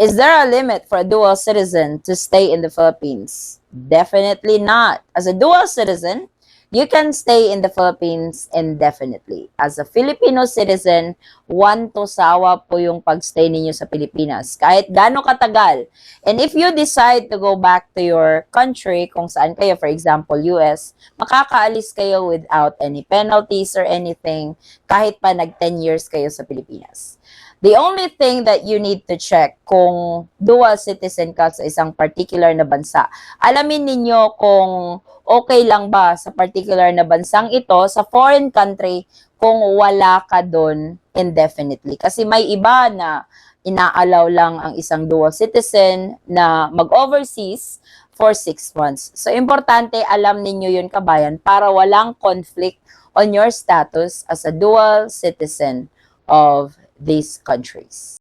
Is there a limit for a dual citizen to stay in the Philippines? Definitely not. As a dual citizen, you can stay in the Philippines indefinitely. As a Filipino citizen, one to sawa po yung pagstay ninyo sa Pilipinas. Kahit gaano katagal. And if you decide to go back to your country, kung saan kayo, for example, US, makakaalis kayo without any penalties or anything, kahit pa nag 10 years kayo sa Pilipinas. The only thing that you need to check kung dual citizen ka sa isang particular na bansa, alamin ninyo kung okay lang ba sa particular na bansang ito, sa foreign country, kung wala ka doon indefinitely. Kasi may iba na inaalaw lang ang isang dual citizen na mag-overseas for 6 months. So, importante alam ninyo yun, kabayan, para walang conflict on your status as a dual citizen of these countries.